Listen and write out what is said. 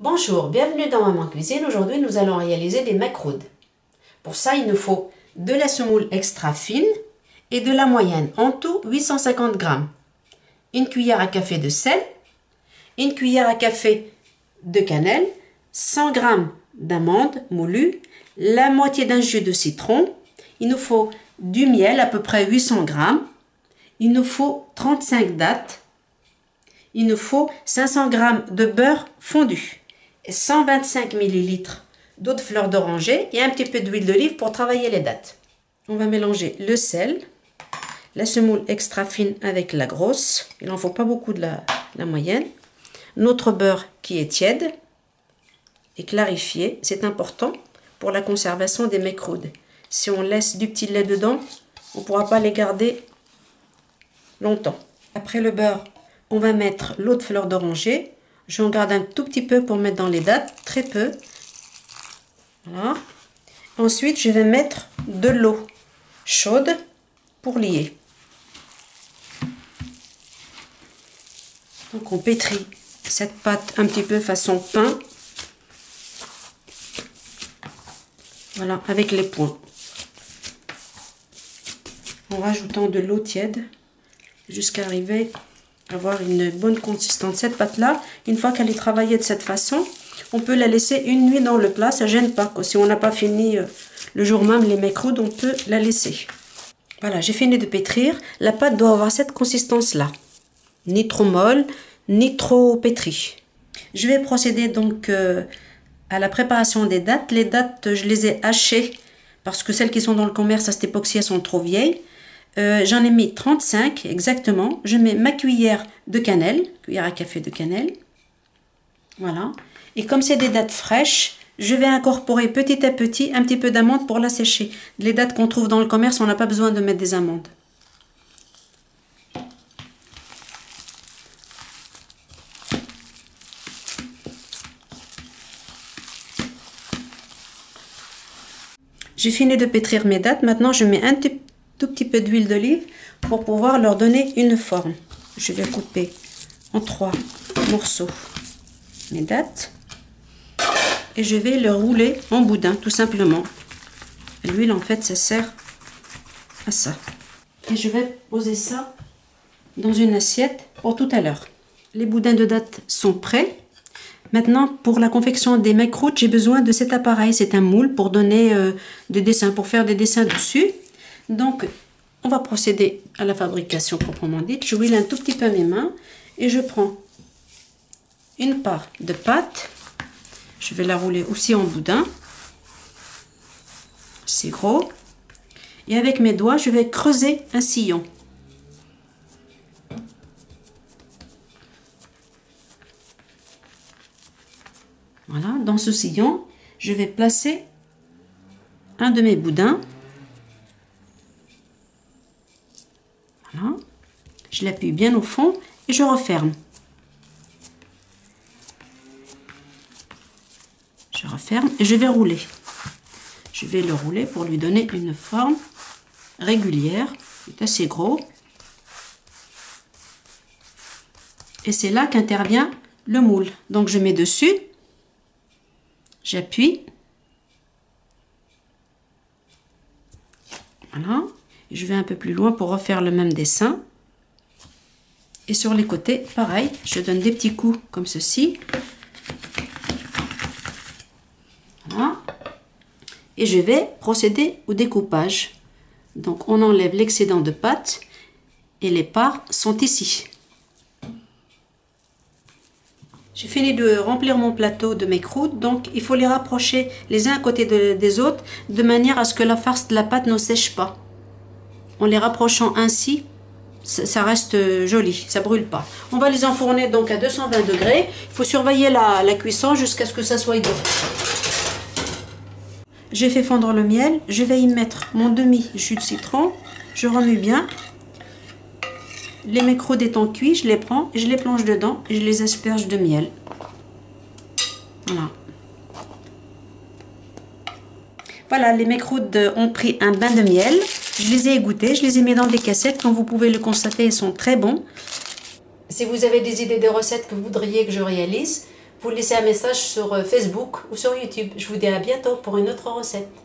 Bonjour, bienvenue dans Maman Cuisine. Aujourd'hui, nous allons réaliser des macroudes. Pour ça, il nous faut de la semoule extra fine et de la moyenne. En tout, 850 g. Une cuillère à café de sel, une cuillère à café de cannelle, 100 g d'amandes moulues, la moitié d'un jus de citron. Il nous faut du miel, à peu près 800 g. Il nous faut 35 dattes. Il nous faut 500 g de beurre fondu, 125 ml d'eau de fleur d'oranger et un petit peu d'huile d'olive pour travailler les dattes. On va mélanger le sel, la semoule extra fine avec la grosse. Il n'en faut pas beaucoup de la moyenne. Notre beurre qui est tiède et clarifié. C'est important pour la conservation des macroudes. Si on laisse du petit lait dedans, on ne pourra pas les garder longtemps. Après le beurre, on va mettre l'eau de fleur d'oranger. J'en garde un tout petit peu pour mettre dans les dattes, très peu. Voilà. Ensuite, je vais mettre de l'eau chaude pour lier. Donc on pétrit cette pâte un petit peu façon pain. Voilà, avec les poings. En rajoutant de l'eau tiède jusqu'à arriver à avoir une bonne consistance. Cette pâte là, une fois qu'elle est travaillée de cette façon, on peut la laisser une nuit dans le plat, ça gêne pas. Si on n'a pas fini le jour même les macroudes, on peut la laisser. Voilà, j'ai fini de pétrir. La pâte doit avoir cette consistance là, ni trop molle ni trop pétrie. Je vais procéder donc à la préparation des dattes. Les dattes, je les ai hachées parce que celles qui sont dans le commerce à cette époque-ci, elles sont trop vieilles. J'en ai mis 35 exactement. Je mets ma cuillère de cannelle, cuillère à café de cannelle. Voilà. Et comme c'est des dattes fraîches, je vais incorporer petit à petit un petit peu d'amande pour la sécher. Les dattes qu'on trouve dans le commerce, on n'a pas besoin de mettre des amandes. J'ai fini de pétrir mes dattes. Maintenant, je mets un tout petit peu d'huile d'olive pour pouvoir leur donner une forme. Je vais couper en 3 morceaux mes dattes et je vais le rouler en boudin tout simplement. L'huile en fait ça sert à ça. Et je vais poser ça dans une assiette pour tout à l'heure. Les boudins de dattes sont prêts. Maintenant, pour la confection des macroudes, j'ai besoin de cet appareil. C'est un moule pour donner des dessins, pour faire des dessins dessus. Donc, on va procéder à la fabrication proprement dite. Je huile un tout petit peu mes mains et je prends une part de pâte. Je vais la rouler aussi en boudin. C'est gros. Et avec mes doigts, je vais creuser un sillon. Voilà, dans ce sillon, je vais placer un de mes boudins. Voilà. Je l'appuie bien au fond et je referme. Je referme et je vais rouler. Je vais le rouler pour lui donner une forme régulière. C'est assez gros. Et c'est là qu'intervient le moule. Donc je mets dessus. J'appuie. Voilà. Je vais un peu plus loin pour refaire le même dessin. Et sur les côtés, pareil, je donne des petits coups comme ceci. Voilà. Et je vais procéder au découpage. Donc on enlève l'excédent de pâte et les parts sont ici. J'ai fini de remplir mon plateau de macroudes, donc il faut les rapprocher les uns à côté des autres de manière à ce que la farce de la pâte ne sèche pas. En les rapprochant ainsi, ça reste joli, ça brûle pas. On va les enfourner donc à 220 degrés. Il faut surveiller la cuisson jusqu'à ce que ça soit doré. J'ai fait fondre le miel, je vais y mettre mon demi jus de citron, je remue bien. Les macroudes étant cuits, je les prends, je les plonge dedans et je les asperge de miel. Voilà. Voilà, les macroudes ont pris un bain de miel. Je les ai égouttés, je les ai mis dans des cassettes. Comme vous pouvez le constater, ils sont très bons. Si vous avez des idées de recettes que vous voudriez que je réalise, pouvez laisser un message sur Facebook ou sur YouTube. Je vous dis à bientôt pour une autre recette.